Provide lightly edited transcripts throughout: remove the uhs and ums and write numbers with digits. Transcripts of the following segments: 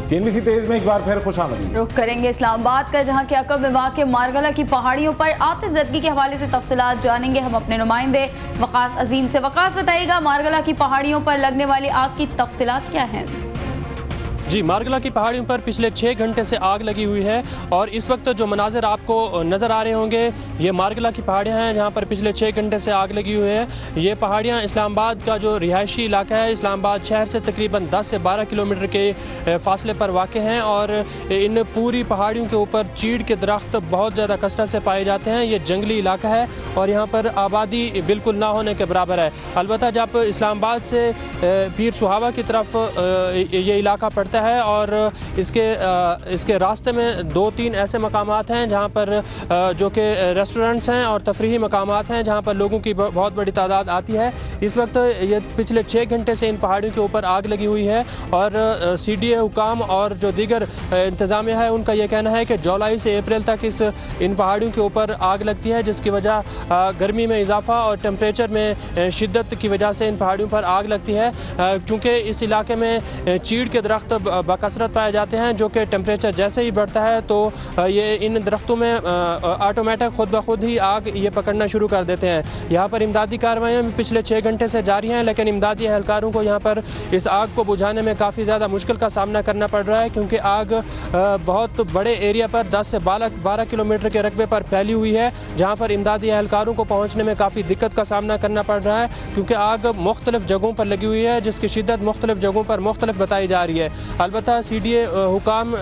CNBC तेज में एक बार फिर खुशामदीद। रुख करेंगे इस्लामाबाद का, जहां के अकब में वाक़ मारगला की पहाड़ियों पर आतिशज़दगी के हवाले से तफसीलात जानेंगे हम अपने नुमाइंदे वकास अजीम से। वकास बताइएगा, मारगला की पहाड़ियों पर लगने वाली आग की तफसीलात क्या हैं? जी, मारगला की पहाड़ियों पर पिछले 6 घंटे से आग लगी हुई है और इस वक्त जो मनाज़र आपको नज़र आ रहे होंगे ये मारगला की पहाड़ियाँ हैं जहाँ पर पिछले 6 घंटे से आग लगी हुई है। ये पहाड़ियाँ इस्लामाबाद का जो रिहायशी इलाका है, इस्लामाबाद शहर से तकरीबन 10 से 12 किलोमीटर के फासले पर वाक़ हैं और इन पूरी पहाड़ियों के ऊपर चीड़ के दरख्त बहुत ज़्यादा कसरत से पाए जाते हैं। ये जंगली इलाका है और यहाँ पर आबादी बिल्कुल ना होने के बराबर है। अलबत्ता जब इस्लामाबाद से पीर सुहावा की तरफ ये इलाका पड़ता है और इसके रास्ते में 2-3 ऐसे मकामात हैं जहाँ पर जो कि रेस्टोरेंट्स हैं और तफरीही मकामात हैं जहाँ पर लोगों की बहुत बड़ी तादाद आती है। इस वक्त ये पिछले 6 घंटे से इन पहाड़ियों के ऊपर आग लगी हुई है और CDA हुकाम और जो दीगर इंतज़ामिया है उनका ये कहना है कि जुलाई से अप्रैल तक इन पहाड़ियों के ऊपर आग लगती है, जिसकी वजह गर्मी में इजाफा और टेम्परेचर में शिद्दत की वजह से इन पहाड़ियों पर आग लगती है। क्योंकि इस इलाके में चीड़ के दरख्त बकसरत पाए जाते हैं जो कि टेम्परेचर जैसे ही बढ़ता है तो ये इन दरख्तों में ऑटोमेटिक खुद ब खुद ही आग ये पकड़ना शुरू कर देते हैं। यहाँ पर इमदादी कार्रवाइयाँ भी पिछले 6 घंटे से जारी हैं, लेकिन इमदादी एहलकारों को यहाँ पर इस आग को बुझाने में काफ़ी ज़्यादा मुश्किल का सामना करना पड़ रहा है, क्योंकि आग बहुत बड़े एरिया पर 10 से 12 किलोमीटर के रकबे पर फैली हुई है, जहाँ पर इमदादी एहलकारों को पहुँचने में काफ़ी दिक्कत का सामना करना पड़ रहा है, क्योंकि आग मुख्तलिफ जगहों पर लगी हुई है जिसकी शिद्दत मुख्तलिफ जगहों पर मुख्तलिफ बताई जा रही है। अलबत्ता CDA हुकाम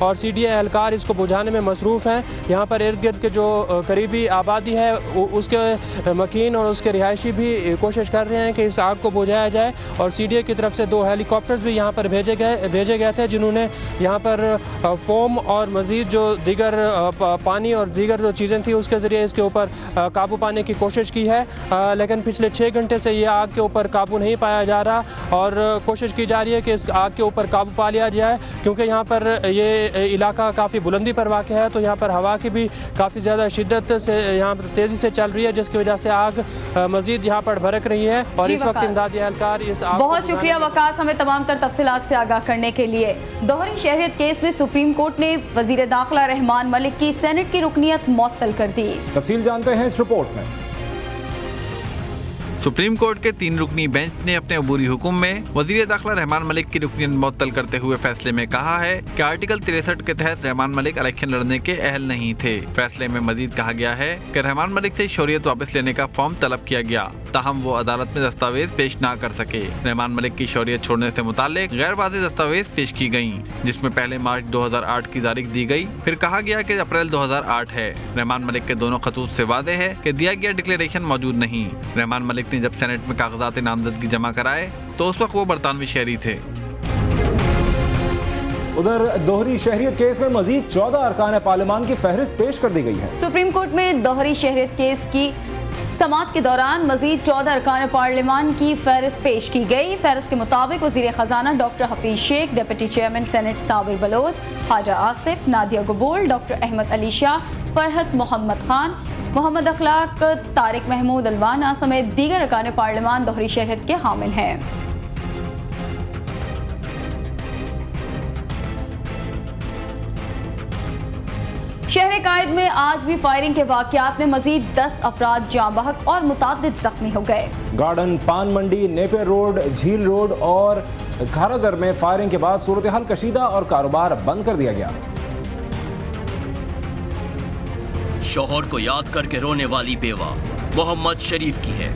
और CDA एहलकार इसको बुझाने में मसरूफ़ हैं। यहाँ पर इर्द गिर्द के जो करीबी आबादी है उसके मकीन और उसके रिहायशी भी कोशिश कर रहे हैं कि इस आग को बुझाया जाए और CDA की तरफ से 2 हेलीकॉप्टर्स भी यहाँ पर भेजे गए थे, जिन्होंने यहाँ पर फोम और मज़ीद जो दीगर पानी और दीगर जो चीज़ें थी उसके ज़रिए इसके ऊपर काबू पाने की कोशिश की है, लेकिन पिछले 6 घंटे से ये आग के ऊपर काबू नहीं पाया जा रहा और कोशिश की जा रही है कि इस आग के ऊपर काबू पा लिया जाए, क्योंकि यहाँ पर ये इलाका काफ़ी बुलंदी पर वाक़ है तो यहाँ पर हवा की भी काफ़ी ज़्यादा शिद्दत से यहाँ पर तेज़ी से चल रही है, जिसकी वजह से आग मज़ीद यहाँ पर भड़क रही है और इस वक्त इमदादी एहलकार इस आग बहुत शुक्रिया वकास, हमें तमाम तर तफसीलात से आगाह करने के लिए। दोहरी शहरियत केस में सुप्रीम कोर्ट ने वज़ीर दाखिला रहमान मलिक की सेनेट की रुकनियत मुअत्तल कर दी। तफसील जानते हैं इस रिपोर्ट में। सुप्रीम कोर्ट के 3 रुकनी बेंच ने अपने अबूरी हुक्म में वज़ीर दाखिला रहमान मलिक की रुकनियत मुअत्तल करते हुए फैसले में कहा है कि आर्टिकल 63 के तहत रहमान मलिक इलेक्शन लड़ने के अहल नहीं थे। फैसले में मजीद कहा गया है कि रहमान मलिक से शौरियत वापस लेने का फॉर्म तलब किया गया, ताहम वो अदालत में दस्तावेज पेश ना कर सके। रहमान मलिक की शौरियत छोड़ने से मुताल्लिक गैर वाज़ेह दस्तावेज पेश की गयी, जिसमें पहले मार्च 2008 की तारीख दी गई, फिर कहा गया कि अप्रैल 2008 है। रहमान मलिक के दोनों खतूत से वाज़ेह है कि दिया गया डिक्लेरेशन मौजूद नहीं। रहमान मलिक ने जब सेनेट में कागजात नामजदगी जमा कराए तो उस वक्त वो बरतानवी शहरी थे। उधर दोहरी शहरियत केस में मजीद 14 अरकान पार्लियामान की फहरिस्त पेश कर दी गई है। सुप्रीम कोर्ट में दोहरी शहरियत केस की समाअत के दौरान मजीद 14 अरकान पार्लियामान की फहरिस्त पेश की गई। फहरिस्त के मुताबिक वज़ीर ख़जाना doctor Hafeez Shaikh, deputy chairman senate Sabir Baloch, Khawaja Asif, Nadia Gabol, doctor Ahmed Ali Shah, Farhat Mohammad Khan, Mohammad Akhlaq, Tariq Mahmood अलवाना समेत दीगर अरकान पार्लियामान दोहरी शहरियत के हामिल हैं। शहर कायद में आज भी फायरिंग के वाक़यात में मजीद 10 अफराद जाँ बहक और मुतादिद जख्मी हो गए। गार्डन, पान मंडी, नेपियर रोड, झील रोड और घारादर में फायरिंग के बाद सूरत हाल कशीदा और कारोबार बंद कर दिया गया। शोहर को याद करके रोने वाली बेवा मोहम्मद शरीफ की है,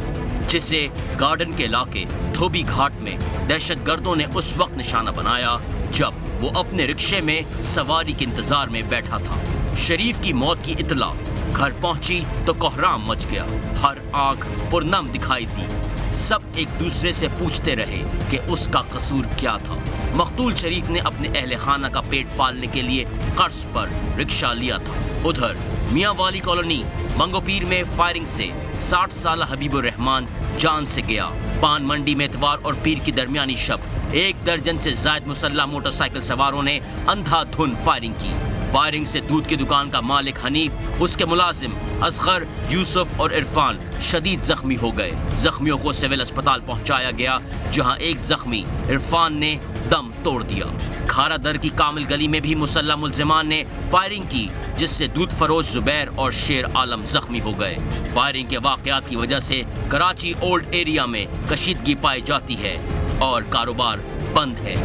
जिसे गार्डन के इलाके धोबी घाट में दहशतगर्दों ने उस वक्त निशाना बनाया जब वो अपने रिक्शे में सवारी के इंतजार में बैठा था। शरीफ की मौत की इतला घर पहुंची तो कोहराम मच गया, हर आंख पुरनम दिखाई दी। सब एक दूसरे से पूछते रहे कि उसका कसूर क्या था। मकतूल शरीफ ने अपने अहले खाना का पेट पालने के लिए कर्ज पर रिक्शा लिया था। उधर मियाँ वाली कॉलोनी मंगोपीर में फायरिंग से 60 साल हबीबुर रहमान जान से गया। पान मंडी में इतवार और पीर की दरमियानी शब 1 दर्जन से ज्यादा मुसल्लह मोटरसाइकिल सवारों ने अंधाधुंध फायरिंग की। फायरिंग से दूध की दुकान का मालिक हनीफ, उसके मुलाजिम असगर, यूसुफ और इरफान शदीद जख्मी हो गए। जख्मियों को सिविल अस्पताल पहुंचाया गया, जहां एक जख्मी इरफान ने दम तोड़ दिया। खारादर की कामिल गली में भी मुसल्लह मुल्जिमान ने फायरिंग की, जिससे दूध फरोश जुबैर और शेर आलम जख्मी हो गए। फायरिंग के वाकयात की वजह से कराची ओल्ड एरिया में कशीदगी पाई जाती है और कारोबार बंद है।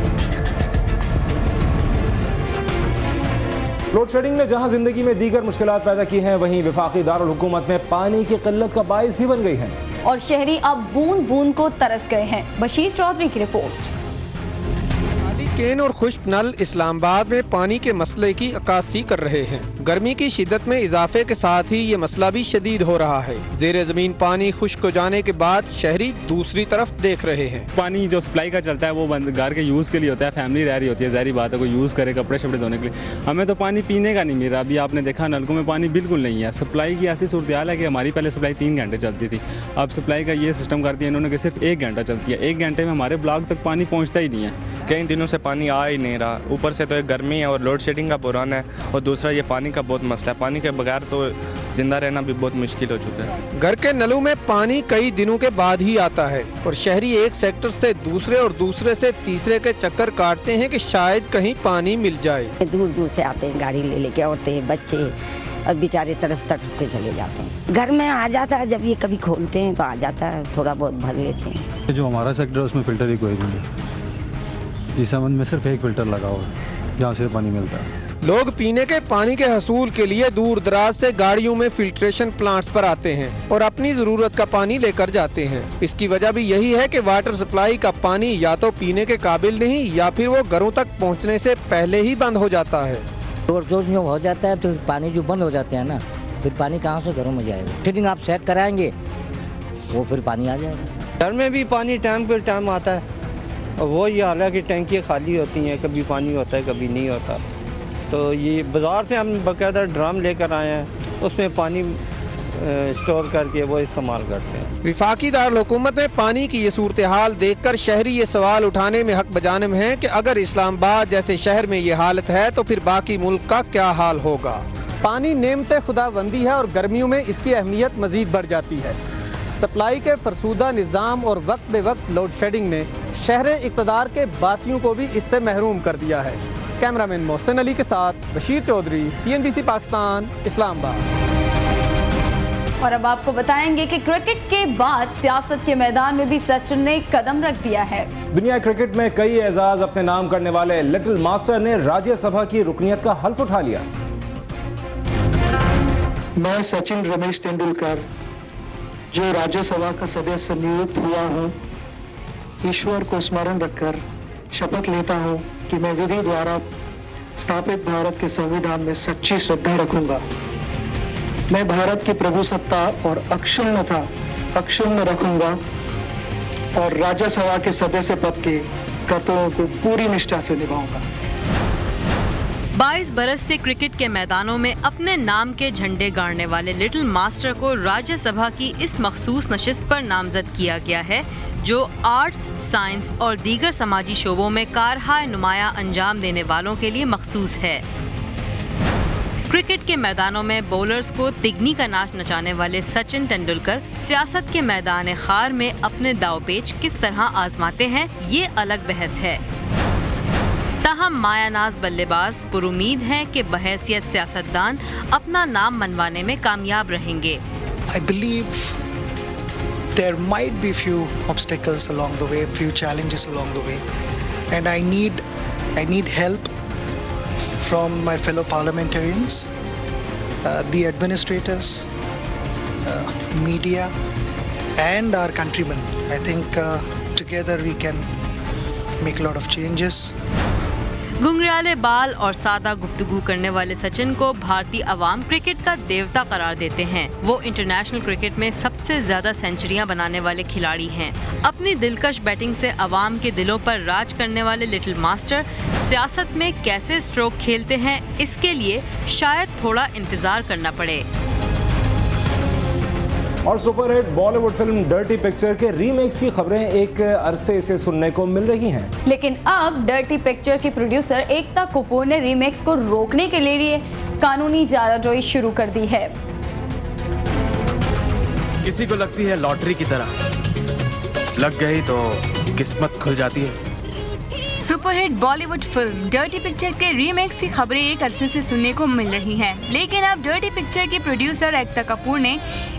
लोड शेडिंग ने जहां जिंदगी में दीगर मुश्किलात पैदा की हैं, वहीं वफाकी दारुल हुकूमत में पानी की किल्लत का बाइस भी बन गई है और शहरी अब बूंद बूंद को तरस गए हैं। बशीर चौधरी की रिपोर्ट। केन और खुश्क नल इस्लामाबाद में पानी के मसले की अक्कासी कर रहे हैं। गर्मी की शिद्दत में इजाफे के साथ ही ये मसला भी शदीद हो रहा है। जेर जमीन पानी खुश्क हो जाने के बाद शहरी दूसरी तरफ देख रहे हैं। पानी जो सप्लाई का चलता है वो बंद घर के यूज़ के लिए होता है, फैमिली रह रही होती है, ज़ाहिर बात है कोई यूज़ करे कपड़े शपड़े धोने के लिए। हमें तो पानी पीने का नहीं मिल रहा। अभी आपने देखा नलकों में पानी बिल्कुल नहीं है। सप्लाई की ऐसी सूरत हाल है कि हमारी पहले सप्लाई 3 घंटे चलती थी, अब सप्लाई का ये सिस्टम कर दिया इन्होंने कि सिर्फ 1 घंटा चलती है। 1 घंटे में हमारे ब्लॉक तक पानी पहुँचता ही नहीं है। कई दिनों से पानी आ ही नहीं रहा। ऊपर से तो एक गर्मी है और लोड शेडिंग का बुरान है, और दूसरा ये पानी का बहुत मसला है। पानी के बगैर तो जिंदा रहना भी बहुत मुश्किल हो चुका है। घर के नलों में पानी कई दिनों के बाद ही आता है और शहरी एक सेक्टर से दूसरे और दूसरे से तीसरे के चक्कर काटते हैं कि शायद कहीं पानी मिल जाए। दूर दूर से आते हैं, गाड़ी ले लेके, औरतें बच्चे, और बेचारे तरफ तरफ के चले जाते हैं। घर में आ जाता है, जब ये कभी खोलते हैं तो आ जाता है, थोड़ा बहुत भर लेते हैं। जो हमारा सेक्टर है उसमें फ़िल्टर ही कोई नहीं है। जिस समन में सिर्फ एक फ़िल्टर लगा हुआ है जहाँ से पानी मिलता है। लोग पीने के पानी के हसूल के लिए दूर दराज से गाड़ियों में फिल्ट्रेशन प्लांट्स पर आते हैं और अपनी जरूरत का पानी लेकर जाते हैं। इसकी वजह भी यही है कि वाटर सप्लाई का पानी या तो पीने के काबिल नहीं या फिर वो घरों तक पहुँचने से पहले ही बंद हो जाता है। जोर हो जाता है तो पानी जो बंद हो जाते हैं ना, फिर पानी कहाँ से घरों में जाएगा। फिटिंग आप सेट कराएंगे वो फिर पानी आ जाएगा। घर में भी पानी टाइम पर टाइम आता है और वो ये हाल है कि टंकियाँ खाली होती हैं, कभी पानी होता है कभी नहीं होता। तो ये बाज़ार से हम बाकायदा ड्रम लेकर आए हैं, उसमें पानी स्टोर करके वो इस्तेमाल करते हैं। वफाकी दारुल हुकूमत में पानी की ये सूरत हाल देखकर शहरी ये सवाल उठाने में हक बजानिब हैं कि अगर इस्लामाबाद जैसे शहर में ये हालत है तो फिर बाकी मुल्क का क्या हाल होगा। पानी नेमते खुदाबंदी है और गर्मियों में इसकी अहमियत मजीद बढ़ जाती है। सप्लाई के फरसूदा निज़ाम और वक्त बे वक्त लोड शेडिंग ने शहर इक़्तिदार के बासियों को भी इससे महरूम कर दिया है। कैमरामैन मोहसिन अली के साथ बशीर चौधरी, CNBC पाकिस्तान, इस्लामाबाद। और अब आपको बताएंगे कि क्रिकेट के बाद सियासत के मैदान में भी सचिन ने कदम रख दिया है। दुनिया क्रिकेट में कई एजाज अपने नाम करने वाले लिटिल मास्टर ने राज्यसभा की रुकनियत का हल्फ उठा लिया। मैं सचिन रमेश तेंदुलकर जो राज्यसभा का सदस्य नियुक्त हुआ हूं, ईश्वर को स्मरण रखकर शपथ लेता हूं कि मैं विधि द्वारा स्थापित भारत के संविधान में सच्ची श्रद्धा रखूंगा। मैं भारत की प्रभुसत्ता और अक्षुण्णता अक्षुण्ण रखूंगा और राज्यसभा के सदस्य पद के कर्तव्यों को पूरी निष्ठा से निभाऊंगा। 22 बरस से क्रिकेट के मैदानों में अपने नाम के झंडे गाड़ने वाले लिटिल मास्टर को राज्यसभा की इस मखसूस नशिस्त पर नामजद किया गया है, जो आर्ट्स, साइंस और दीगर समाजी शोबों में कारहाय नुमाया अंजाम देने वालों के लिए मखसूस है। क्रिकेट के मैदानों में बॉलर्स को तिगनी का नाच नचाने वाले सचिन तेंदुलकर सियासत के मैदान खार में अपने दावपेच किस तरह आजमाते हैं, ये अलग बहस है। ताहम मायानाज बल्लेबाज पुरुमीद हैं कि बहैसियत सियासतदान अपना नाम मनवाने में कामयाब रहेंगे। I believe there might be few obstacles along the way, few challenges along the way, and I need help from my fellow parliamentarians, the administrators, media, and our countrymen. I think together we can make a lot of changes. घुंघराले बाल और सादा गुफ्तगू करने वाले सचिन को भारतीय अवाम cricket का देवता करार देते हैं। वो इंटरनेशनल क्रिकेट में सबसे ज्यादा सेंचुरियां बनाने वाले खिलाड़ी हैं। अपनी दिलकश बैटिंग से अवाम के दिलों पर राज करने वाले लिटिल मास्टर सियासत में कैसे स्ट्रोक खेलते हैं, इसके लिए शायद थोड़ा इंतजार करना पड़े। और superhit Bollywood film dirty picture के रीमेक्स की खबरें एक अरसे से सुनने को मिल रही हैं। लेकिन अब डर्टी पिक्चर की प्रोड्यूसर एकता कपूर ने रीमेक्स को रोकने के लिए कानूनी जाराजोई शुरू कर दी है। किसी को लगती है लॉटरी की तरह, लग गई तो किस्मत खुल जाती है। Superhit Bollywood film dirty picture के रीमेक्स की खबरें एक अरसे से सुनने को मिल रही हैं, लेकिन अब डर्टी पिक्चर के प्रोड्यूसर एकता कपूर ने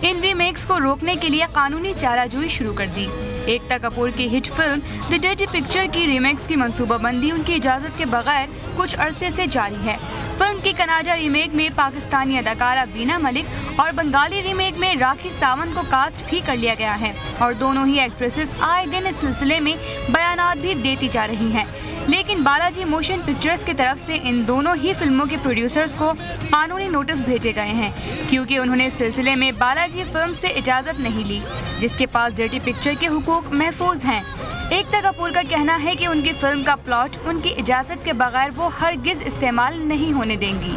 इन रीमेक्स को रोकने के लिए कानूनी चाराजोई शुरू कर दी। एकता कपूर की hit film the dirty picture की रीमेक्स की मंसूबाबंदी उनकी इजाजत के बगैर कुछ अरसे से जारी है। फिल्म की कनाडा रीमेक में पाकिस्तानी अदाकारा बीना मलिक और बंगाली रीमेक में राखी सावंत को कास्ट भी कर लिया गया है और दोनों ही एक्ट्रेसेस आए दिन इस सिलसिले में बयानात भी देती जा रही हैं। लेकिन बालाजी मोशन पिक्चर्स की तरफ से इन दोनों ही फिल्मों के प्रोड्यूसर्स को कानूनी नोटिस भेजे गए हैं, क्योंकि उन्होंने इस सिलसिले में बालाजी फिल्म से इजाज़त नहीं ली, जिसके पास डर्टी पिक्चर के हुकूक महफूज हैं। एकता कपूर का कहना है कि उनकी फिल्म का प्लॉट उनकी इजाज़त के बगैर वो हरगिज़ इस्तेमाल नहीं होने देंगी।